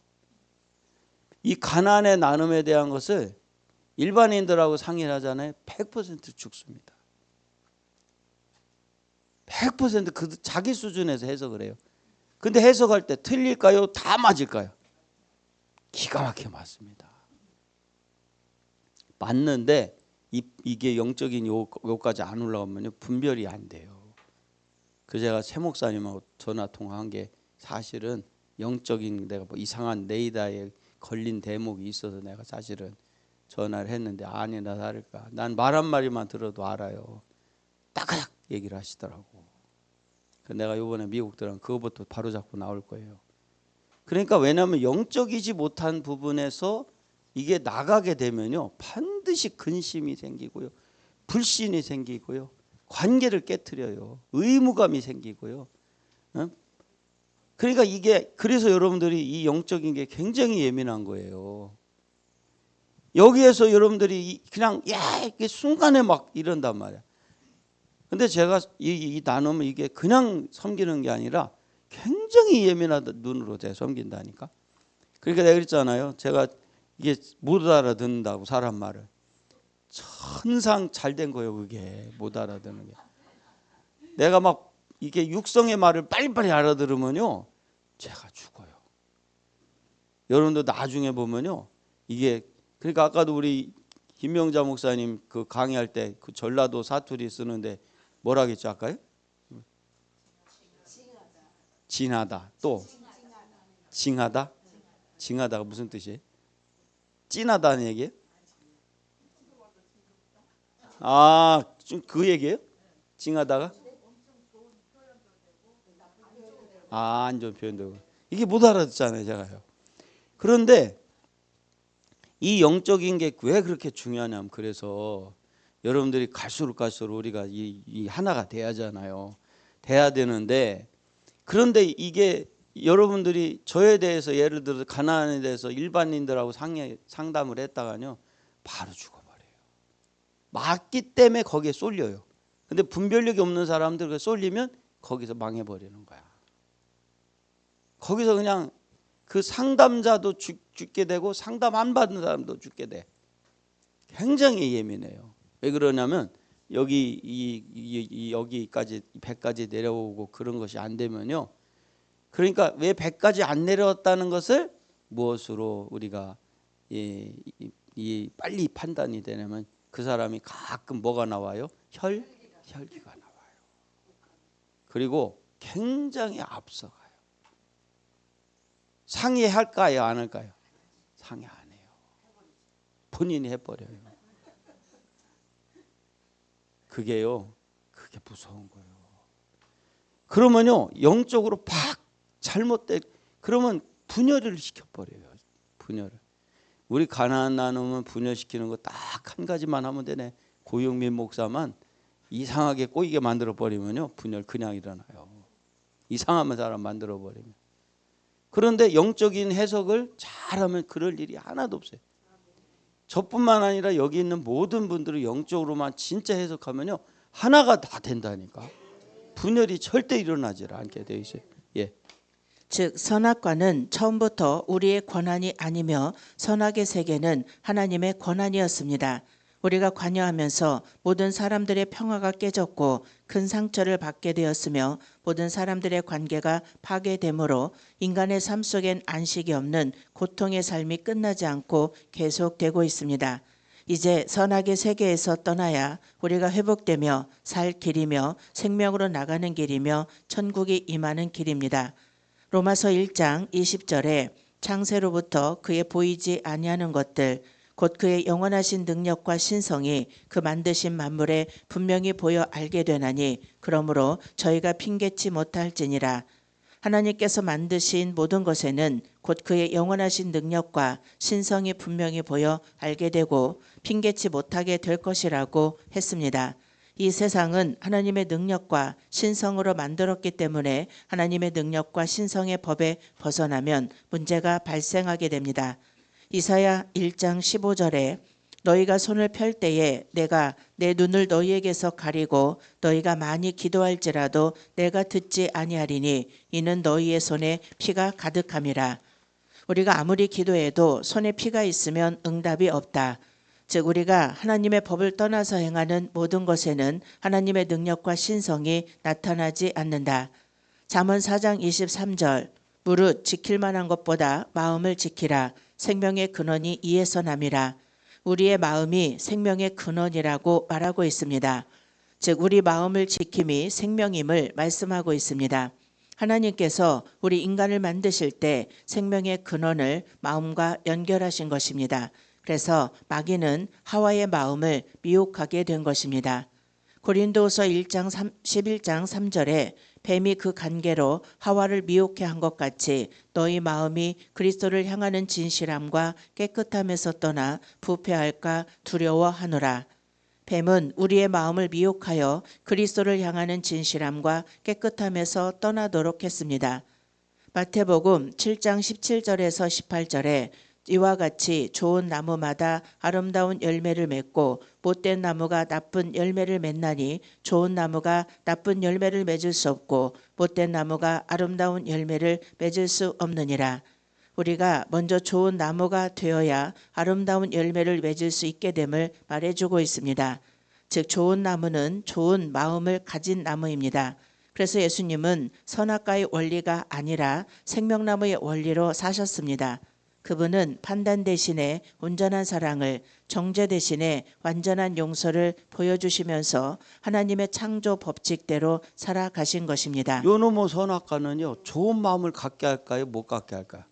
이 가난의 나눔에 대한 것을 일반인들하고 상의를 하잖아요. 100% 죽습니다. 100% 그 자기 수준에서 해석을 해요. 근데 해석할 때 틀릴까요? 다 맞을까요? 기가 막히게 맞습니다. 맞는데 이게 영적인 요까지 안 올라가면 분별이 안 돼요. 그 제가 최 목사님하고 전화 통화한 게 사실은 영적인 내가 뭐 이상한 레이더에 걸린 대목이 있어서 내가 사실은 전화를 했는데 아니나 다를까 난 말 한마디만 들어도 알아요. 따가닥 얘기를 하시더라고. 내가 이번에 미국 들어간 그거부터 바로 잡고 나올 거예요. 그러니까 왜냐하면 영적이지 못한 부분에서 이게 나가게 되면요 반드시 근심이 생기고요, 불신이 생기고요, 관계를 깨트려요, 의무감이 생기고요. 그러니까 이게 그래서 여러분들이 이 영적인 게 굉장히 예민한 거예요. 여기에서 여러분들이 그냥 이게 순간에 막 이런단 말이야. 근데 제가 이 나누면 이게 그냥 섬기는 게 아니라 굉장히 예민하다 눈으로 제 섬긴다니까. 그러니까 내가 그랬잖아요. 제가 이게 못 알아듣는다고 사람 말을. 천상 잘 된 거예요. 그게 못 알아듣는 게. 내가 막 이게 육성의 말을 빨리빨리 알아들으면요 제가 죽어요. 여러분도 나중에 보면요 이게 그러니까 아까도 우리 김명자 목사님 그 강의할 때 그 전라도 사투리 쓰는데 뭐라 그랬죠 아까요? 진하다. 또 징하다. 징하다가 무슨 뜻이에요? 찐하다는 얘기예요? 아, 좀 그 얘기예요? 징하다가? 아, 안 좋은 표현도 이게 못 알아듣잖아요, 제가요. 그런데 이 영적인 게 왜 그렇게 중요하냐면 그래서 여러분들이 갈수록 우리가 이 하나가 돼야잖아요. 돼야 되는데 그런데 이게 여러분들이 저에 대해서 예를 들어 가나안에 대해서 일반인들하고 상담을 했다가요 바로 죽어버려요. 맞기 때문에 거기에 쏠려요. 근데 분별력이 없는 사람들 쏠리면 거기서 망해버리는 거야. 거기서 그냥 그 상담자도 죽게 되고 상담 안 받는 사람도 죽게 돼. 굉장히 예민해요. 왜 그러냐면 여기까지 100까지 내려오고 그런 것이 안 되면요. 그러니까 왜 100까지 안 내려왔다는 것을 무엇으로 우리가 빨리 판단이 되냐면 그 사람이 가끔 뭐가 나와요? 혈기가 나와요. 그리고 굉장히 앞서가요. 상의할까요? 안 할까요? 상의 안 해요. 본인이 해버려요. 그게 무서운 거예요. 그러면요 영적으로 팍 잘못돼 그러면 분열을 시켜버려요. 분열을. 우리 가나안 나누면 분열시키는 거 딱 한 가지만 하면 되네. 고영민 목사만 이상하게 꼬이게 만들어 버리면요 분열 그냥 일어나요. 이상한 사람 만들어 버리면. 그런데 영적인 해석을 잘하면 그럴 일이 하나도 없어요. 저뿐만 아니라 여기 있는 모든 분들이 영적으로만 진짜 해석하면요 하나가 다 된다니까. 분열이 절대 일어나지 않게 돼 있어요. 예. 즉 선악과는 처음부터 우리의 권한이 아니며 선악의 세계는 하나님의 권한이었습니다. 우리가 관여하면서 모든 사람들의 평화가 깨졌고 큰 상처를 받게 되었으며 모든 사람들의 관계가 파괴되므로 인간의 삶 속엔 안식이 없는 고통의 삶이 끝나지 않고 계속되고 있습니다. 이제 선악의 세계에서 떠나야 우리가 회복되며 살 길이며 생명으로 나가는 길이며 천국이 임하는 길입니다. 로마서 1장 20절에 창세로부터 그의 보이지 아니하는 것들 곧 그의 영원하신 능력과 신성이 그 만드신 만물에 분명히 보여 알게 되나니 그러므로 저희가 핑계치 못할지니라. 하나님께서 만드신 모든 것에는 곧 그의 영원하신 능력과 신성이 분명히 보여 알게 되고 핑계치 못하게 될 것이라고 했습니다. 이 세상은 하나님의 능력과 신성으로 만들었기 때문에 하나님의 능력과 신성의 법에 벗어나면 문제가 발생하게 됩니다. 이사야 1장 15절에 너희가 손을 펼 때에 내가 내 눈을 너희에게서 가리고 너희가 많이 기도할지라도 내가 듣지 아니하리니 이는 너희의 손에 피가 가득함이라. 우리가 아무리 기도해도 손에 피가 있으면 응답이 없다. 즉 우리가 하나님의 법을 떠나서 행하는 모든 것에는 하나님의 능력과 신성이 나타나지 않는다. 잠언 4장 23절 무릇 지킬 만한 것보다 마음을 지키라. 생명의 근원이 이에서 남이라. 우리의 마음이 생명의 근원이라고 말하고 있습니다. 즉 우리 마음을 지킴이 생명임을 말씀하고 있습니다. 하나님께서 우리 인간을 만드실 때 생명의 근원을 마음과 연결하신 것입니다. 그래서 마귀는 하와의 마음을 미혹하게 된 것입니다. 고린도후서 11장 3절에 뱀이 그 관계로 하와를 미혹해 한 것 같이 너희 마음이 그리스도를 향하는 진실함과 깨끗함에서 떠나 부패할까 두려워하노라. 뱀은 우리의 마음을 미혹하여 그리스도를 향하는 진실함과 깨끗함에서 떠나도록 했습니다. 마태복음 7장 17절에서 18절에 이와 같이 좋은 나무마다 아름다운 열매를 맺고 못된 나무가 나쁜 열매를 맺나니 좋은 나무가 나쁜 열매를 맺을 수 없고 못된 나무가 아름다운 열매를 맺을 수 없느니라. 우리가 먼저 좋은 나무가 되어야 아름다운 열매를 맺을 수 있게 됨을 말해주고 있습니다. 즉 좋은 나무는 좋은 마음을 가진 나무입니다. 그래서 예수님은 선악과의 원리가 아니라 생명나무의 원리로 사셨습니다. 그분은 판단 대신에 온전한 사랑을, 정죄 대신에 완전한 용서를 보여주시면서 하나님의 창조 법칙대로 살아가신 것입니다. 요놈의 선악과는요, 좋은 마음을 갖게 할까요? 못 갖게 할까요?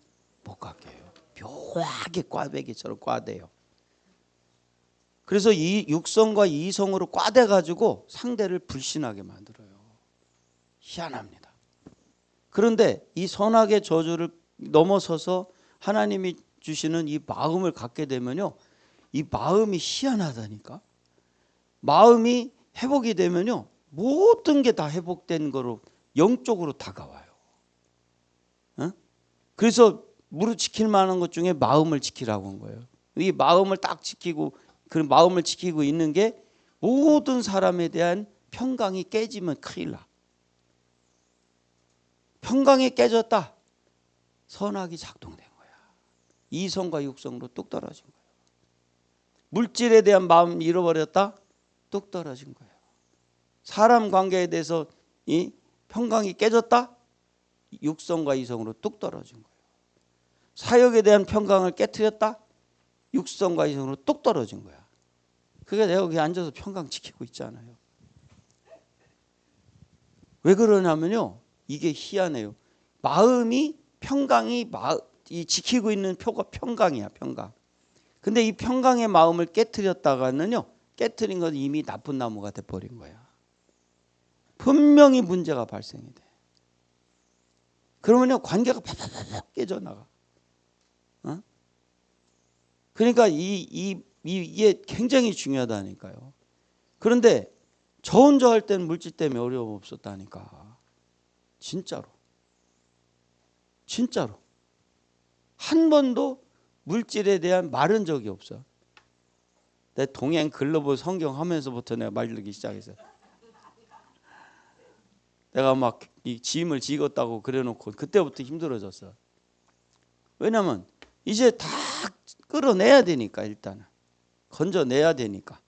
못 갖게 해요. 묘하게 꽈배기처럼 꽈대요. 그래서 이 육성과 이성으로 꽈대 가지고 상대를 불신하게 만들어요. 희한합니다. 그런데 이 선악의 저주를 넘어서서 하나님이 주시는 이 마음을 갖게 되면요, 이 마음이 희한하다니까. 마음이 회복이 되면요, 모든 게 다 회복된 거로 영적으로 다가와요. 그래서 무릇 지킬 만한 것 중에 마음을 지키라고 한 거예요. 이 마음을 딱 지키고, 그 마음을 지키고 있는 게 모든 사람에 대한 평강이 깨지면 큰일 나. 평강이 깨졌다. 선악이 작동된 거야. 이성과 육성으로 뚝 떨어진 거예요. 물질에 대한 마음 잃어버렸다. 뚝 떨어진 거예요. 사람 관계에 대해서 이 평강이 깨졌다. 육성과 이성으로 뚝 떨어진 거예요. 사역에 대한 평강을 깨트렸다. 육성과 이성으로 뚝 떨어진 거야. 그게 내가 여기 앉아서 평강 지키고 있잖아요. 왜 그러냐면요, 이게 희한해요. 마음이 평강이 이 지키고 있는 표가 평강이야, 평강. 근데 이 평강의 마음을 깨트렸다가는요, 깨트린 건 이미 나쁜 나무가 돼버린 거야. 분명히 문제가 발생이 돼. 그러면요, 관계가 팍팍팍 깨져나가. 그러니까 이게 굉장히 중요하다니까요. 그런데 저 혼자 할 때는 물질 때문에 어려움 없었다니까. 진짜로. 진짜로. 한 번도 물질에 대한 말은 적이 없어. 내 동행 글로벌 성경 하면서부터 내가 말리기 시작했어요. 내가 막 이 짐을 지었다고 그래놓고 그때부터 힘들어졌어. 왜냐면 이제 다 끌어내야 되니까, 일단은 건져내야 되니까.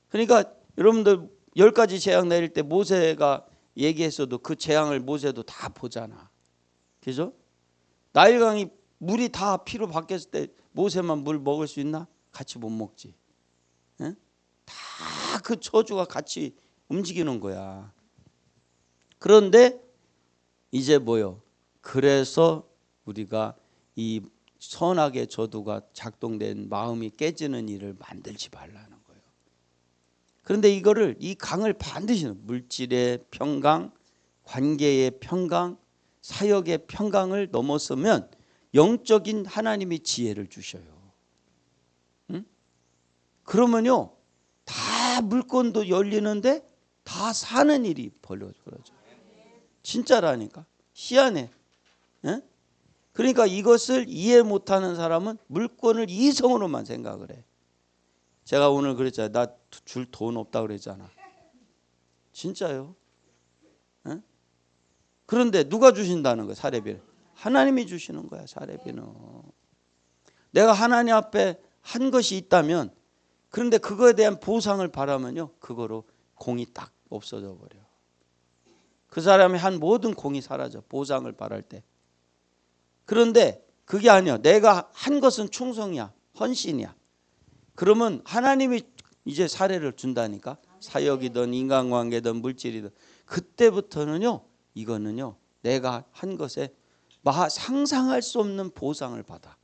그러니까 여러분들 10가지 재앙 내릴 때 모세가 얘기했어도 그 재앙을 모세도 다 보잖아. 그죠? 나일강이 물이 다 피로 바뀌었을 때 모세만 물 먹을 수 있나? 같이 못 먹지. 다 그 저주가 같이 움직이는 거야. 그런데 이제 뭐요? 그래서 우리가 이 선악의 저주가 작동된 마음이 깨지는 일을 만들지 말라는 거예요. 그런데 이거를, 이 강을 반드시, 물질의 평강, 관계의 평강, 사역의 평강을 넘어서면 영적인 하나님의 지혜를 주셔요. 그러면요, 다 물건도 열리는데 다 사는 일이 벌어져요. 진짜라니까. 희한해. 그러니까 이것을 이해 못하는 사람은 물건을 이성으로만 생각을 해. 제가 오늘 그랬잖아요. 나 줄 돈 없다 그랬잖아. 진짜요. 그런데 누가 주신다는 거야, 사례비를? 하나님이 주시는 거야, 사례비는. 내가 하나님 앞에 한 것이 있다면, 그런데 그거에 대한 보상을 바라면요, 그거로 공이 딱 없어져 버려. 그 사람이 한 모든 공이 사라져, 보상을 바랄 때. 그런데 그게 아니야. 내가 한 것은 충성이야, 헌신이야. 그러면 하나님이 이제 사례를 준다니까. 사역이든 인간관계든 물질이든. 그때부터는요, 이거는요, 내가 한 것에 상상할 수 없는 보상을 받아.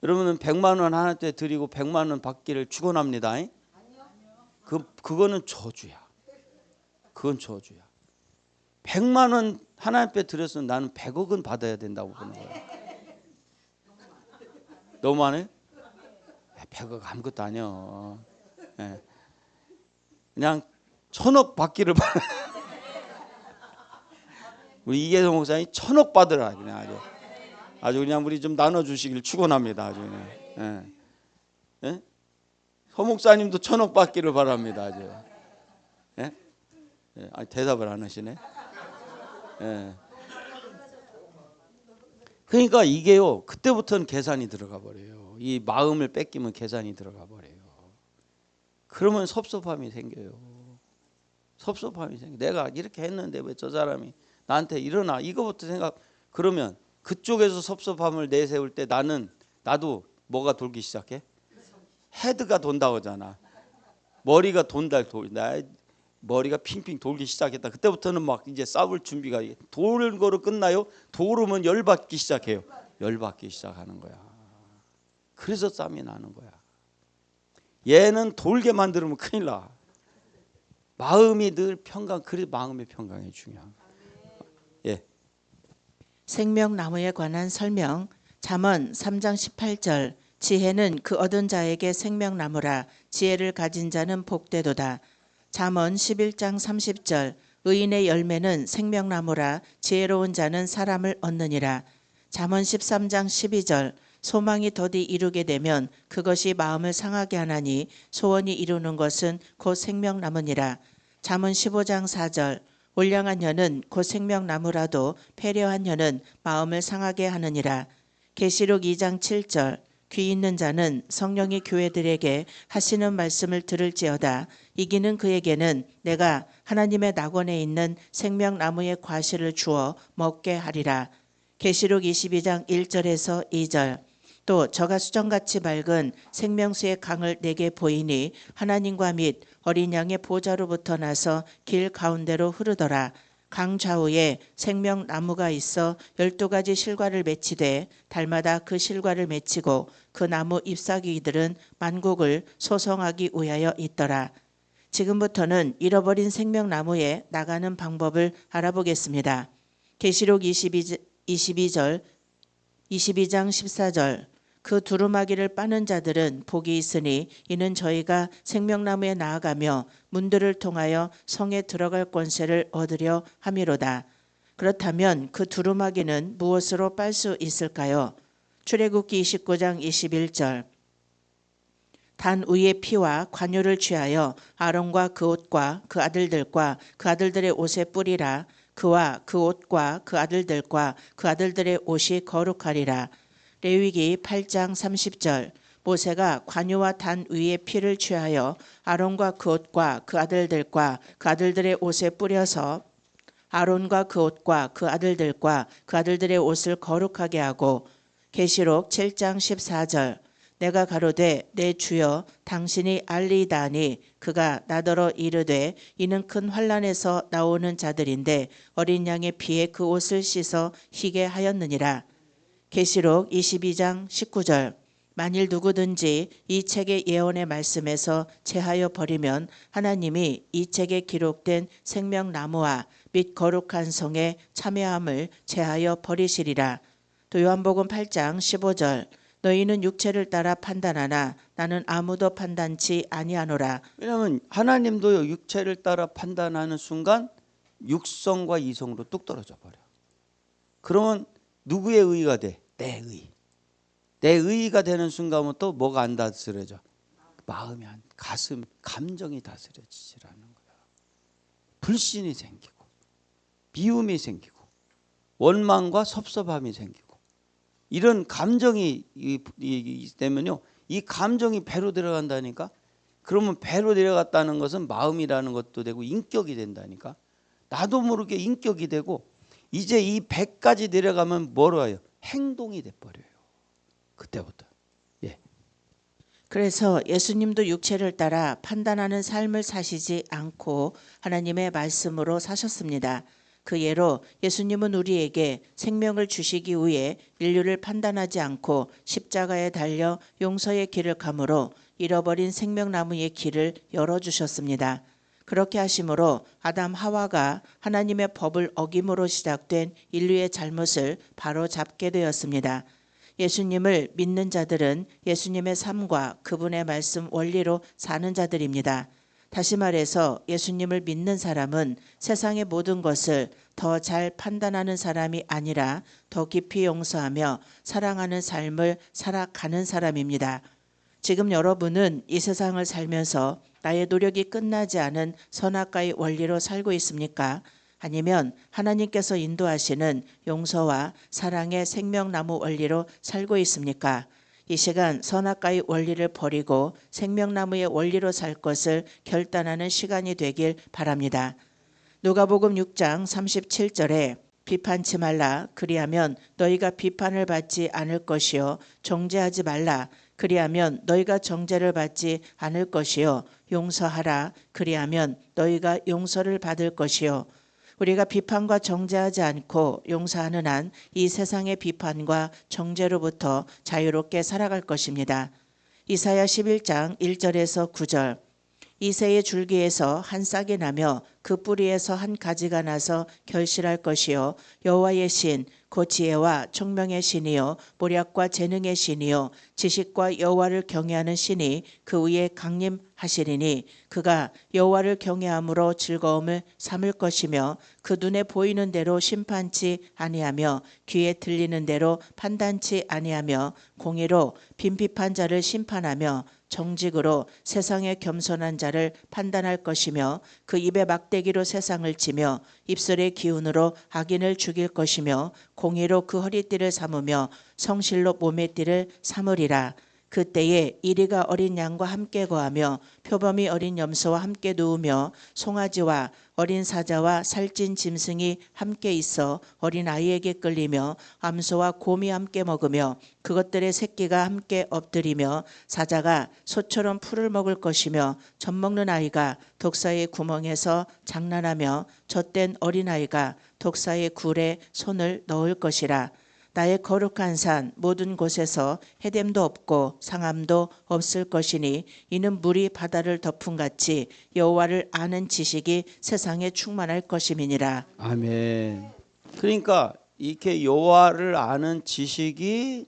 여러분은 100만 원 하나님께 드리고 100만 원 받기를 축원합니다. 그거는 저주야. 그건 저주야. 100만 원 하나님 앞에 드렸으면 나는 100억은 받아야 된다고 보는 거예요. 너무 많아요? 100억 아무것도 아니야. 예. 그냥 1000억 받기를 바라. 우리 이계성 목사님 1000억 받으라 그냥 아주 그냥 우리 좀 나눠주시길 축원합니다. 아주 그냥. 예? 예? 서 목사님도 1000억 받기를 바랍니다. 아주. 예? 예? 아니, 대답을 안 하시네. 예. 그러니까 이게요, 그때부터는 계산이 들어가 버려요. 이 마음을 뺏기면 계산이 들어가 버려요. 그러면 섭섭함이 생겨요. 섭섭함이 생겨. 내가 이렇게 했는데 왜 저 사람이 나한테 일어나? 이거부터 생각. 그러면 그쪽에서 섭섭함을 내세울 때 나도 뭐가 돌기 시작해? 헤드가 돈다 그러잖아. 머리가 돈다. 머리가 핑핑 돌기 시작했다. 그때부터는 막 이제 싸울 준비가 도는 거로 끝나요. 도르면 열받기 시작해요. 열받기 시작하는 거야. 그래서 싸움이 나는 거야. 얘는 돌게 만들면 큰일 나. 마음이 늘 평강. 그래 마음의 평강이 중요한 거야. 예. 생명나무에 관한 설명. 잠언 3장 18절. 지혜는 그 얻은 자에게 생명나무라. 지혜를 가진 자는 복되도다. 잠언 11장 30절. 의인의 열매는 생명나무라. 지혜로운 자는 사람을 얻느니라. 잠언 13장 12절. 소망이 더디 이루게 되면 그것이 마음을 상하게 하나니 소원이 이루는 것은 곧 생명나무니라. 잠언 15장 4절. 올량한 혀는 곧 생명나무라도 패려한 혀는 마음을 상하게 하느니라. 계시록 2장 7절. 귀 있는 자는 성령이 교회들에게 하시는 말씀을 들을지어다. 이기는 그에게는 내가 하나님의 낙원에 있는 생명나무의 과실을 주어 먹게 하리라. 계시록 22장 1절에서 2절. 또 저가 수정같이 맑은 생명수의 강을 내게 보이니 하나님과 및 어린 양의 보좌로부터 나서 길 가운데로 흐르더라. 강 좌우에 생명나무가 있어 12가지 실과를 맺히되 달마다 그 실과를 맺히고 그 나무 잎사귀들은 만국을 소성하기 위하여 있더라. 지금부터는 잃어버린 생명나무에 나가는 방법을 알아보겠습니다. 계시록 22장 14절. 그 두루마기를 빠는 자들은 복이 있으니 이는 저희가 생명나무에 나아가며 문들을 통하여 성에 들어갈 권세를 얻으려 함이로다. 그렇다면 그 두루마기는 무엇으로 빨 수 있을까요? 출애굽기 29장 21절. 단 위의 피와 관유를 취하여 아론과 그 옷과 그 아들들과 그 아들들의 옷에 뿌리라. 그와 그 옷과 그 아들들과 그 아들들의 옷이 거룩하리라. 레위기 8장 30절. 모세가 관유와 단 위의 피를 취하여 아론과 그 옷과 그 아들들과 그 아들들의 옷에 뿌려서 아론과 그 옷과 그 아들들과 그 아들들의 옷을 거룩하게 하고. 계시록 7장 14절. 내가 가로되 내 주여 당신이 알리다니 그가 나더러 이르되 이는 큰 환난에서 나오는 자들인데 어린 양의 피에 그 옷을 씻어 희게 하였느니라. 계시록 22장 19절. 만일 누구든지 이 책의 예언의 말씀에서 제하여 버리면 하나님이 이 책에 기록된 생명나무와 및 거룩한 성에 참여함을 제하여 버리시리라. 또 요한복음 8장 15절. 너희는 육체를 따라 판단하나 나는 아무도 판단치 아니하노라. 왜냐하면 하나님도 육체를 따라 판단하는 순간 육성과 이성으로 뚝 떨어져 버려. 그러면 누구의 의의가 돼? 내 의. 내 의의가 되는 순간부터 뭐가 안 다스려져? 마음이 가슴, 감정이 다스려지라는 거야. 불신이 생기고 미움이 생기고 원망과 섭섭함이 생기고 이런 감정이 되면요, 이 감정이 배로 들어간다니까. 그러면 배로 들어갔다는 것은 마음이라는 것도 되고 인격이 된다니까. 나도 모르게 인격이 되고 이제 이 배까지 내려가면 뭐로 해요? 행동이 돼버려요. 그때부터. 예. 그래서 예수님도 육체를 따라 판단하는 삶을 사시지 않고 하나님의 말씀으로 사셨습니다. 그 예로 예수님은 우리에게 생명을 주시기 위해 인류를 판단하지 않고 십자가에 달려 용서의 길을 감으로 잃어버린 생명나무의 길을 열어주셨습니다. 그렇게 하심으로 아담 하와가 하나님의 법을 어김으로 시작된 인류의 잘못을 바로 잡게 되었습니다. 예수님을 믿는 자들은 예수님의 삶과 그분의 말씀 원리로 사는 자들입니다. 다시 말해서 예수님을 믿는 사람은 세상의 모든 것을 더 잘 판단하는 사람이 아니라 더 깊이 용서하며 사랑하는 삶을 살아가는 사람입니다. 지금 여러분은 이 세상을 살면서 나의 노력이 끝나지 않은 선악과의 원리로 살고 있습니까? 아니면 하나님께서 인도하시는 용서와 사랑의 생명나무 원리로 살고 있습니까? 이 시간 선악과의 원리를 버리고 생명나무의 원리로 살 것을 결단하는 시간이 되길 바랍니다. 누가복음 6장 37절에 비판치 말라 그리하면 너희가 비판을 받지 않을 것이요 정죄하지 말라 그리하면 너희가 정죄를 받지 않을 것이요 용서하라 그리하면 너희가 용서를 받을 것이요. 우리가 비판과 정죄하지 않고 용서하는 한 이 세상의 비판과 정죄로부터 자유롭게 살아갈 것입니다. 이사야 11장 1절에서 9절 이새의 줄기에서 한 싹이 나며 그 뿌리에서 한 가지가 나서 결실할 것이요 여호와의 신 곧 지혜와 총명의 신이요 모략과 재능의 신이요 지식과 여호와를 경외하는 신이 그 위에 강림하시리니 그가 여호와를 경외함으로 즐거움을 삼을 것이며 그 눈에 보이는 대로 심판치 아니하며 귀에 들리는 대로 판단치 아니하며 공의로 빈핍한 자를 심판하며 정직으로 세상의 겸손한 자를 판단할 것이며 그 입에 막대기로 세상을 치며 입술의 기운으로 악인을 죽일 것이며 공의로 그 허리띠를 삼으며 성실로 몸의 띠를 삼으리라. 그때에 이리가 어린 양과 함께 거하며 표범이 어린 염소와 함께 누우며 송아지와 어린 사자와 살찐 짐승이 함께 있어 어린 아이에게 끌리며 암소와 곰이 함께 먹으며 그것들의 새끼가 함께 엎드리며 사자가 소처럼 풀을 먹을 것이며 젖먹는 아이가 독사의 구멍에서 장난하며 젖된 어린아이가 독사의 굴에 손을 넣을 것이라. 나의 거룩한 산 모든 곳에서 해됨도 없고 상함도 없을 것이니 이는 물이 바다를 덮은 같이 여호와를 아는 지식이 세상에 충만할 것임이니라. 아멘. 그러니까 이렇게 여호와를 아는 지식이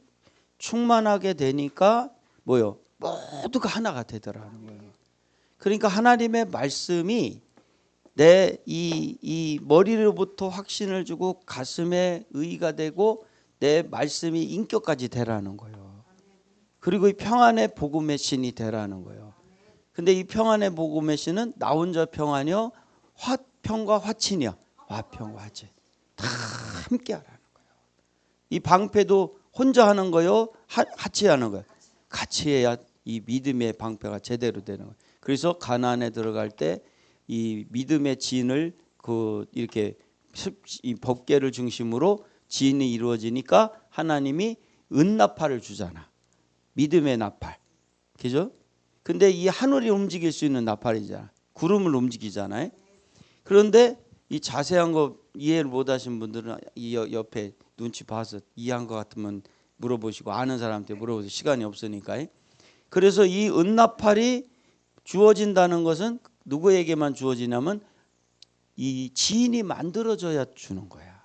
충만하게 되니까 뭐요? 모두가 하나가 되더라는 거예요. 그러니까 하나님의 말씀이 내 이 머리로부터 확신을 주고 가슴에 의가 되고 내 말씀이 인격까지 되라는 거예요. 그리고 이 평안의 복음의 신이 되라는 거예요. 근데 이 평안의 복음의 신은 나 혼자 평안이요 화평과 화친이요 화평화제 다 함께 하라는 거예요. 이 방패도 혼자 하는 거요 같이 하는 거예요. 같이 해야 이 믿음의 방패가 제대로 되는 거예요. 그래서 가나안에 들어갈 때 이 믿음의 진을 그 이렇게 이 법궤를 중심으로 진이 이루어지니까 하나님이 은나팔을 주잖아. 믿음의 나팔. 그죠? 근데 이 하늘이 움직일 수 있는 나팔이잖아. 구름을 움직이잖아요. 그런데 이 자세한 거 이해를 못 하신 분들은 이 옆에 눈치 봐서 이해한 것 같으면 물어보시고 아는 사람한테 물어보세요. 시간이 없으니까. 그래서 이 은나팔이 주어진다는 것은 누구에게만 주어지냐면 이 지인이 만들어져야 주는 거야.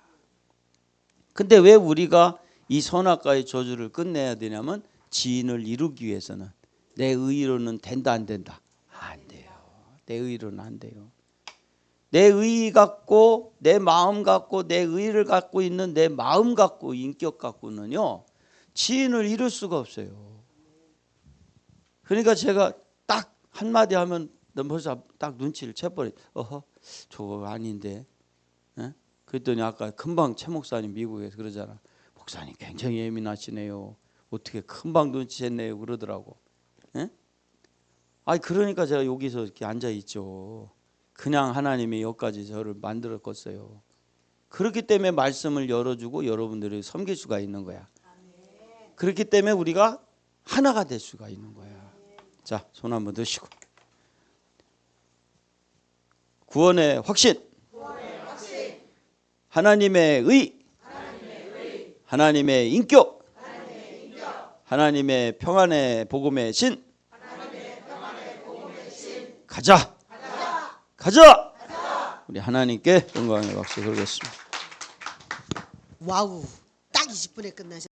근데 왜 우리가 이 선악과의 저주를 끝내야 되냐면 지인을 이루기 위해서는 내 의로는 된다 안 된다? 안 돼요. 내 의로는 안 돼요. 내 의 갖고 내 마음 갖고 내 의를 갖고 있는 내 마음 갖고 인격 갖고는요 지인을 이룰 수가 없어요. 그러니까 제가 딱 한마디 하면 벌써 딱 눈치를 채버려. 어허 저거 아닌데. 에? 그랬더니 아까 금방 최 목사님 미국에서 그러잖아. 목사님 굉장히 예민하시네요. 어떻게 금방 눈치챘네요 그러더라고. 에? 아니 그러니까 제가 여기서 이렇게 앉아 있죠. 그냥 하나님이 여기까지 저를 만들었겠어요. 그렇기 때문에 말씀을 열어주고 여러분들이 섬길 수가 있는 거야. 그렇기 때문에 우리가 하나가 될 수가 있는 거야. 자, 손 한번 드시고. 구원의 확신. 하나님의 의. 하나님의 인격. 하나님의 평안의 복음의 신. 가자. 가자! 우리 하나님께 영광의 박수 돌리겠습니다. 와우, 딱 20분에 끝나셨.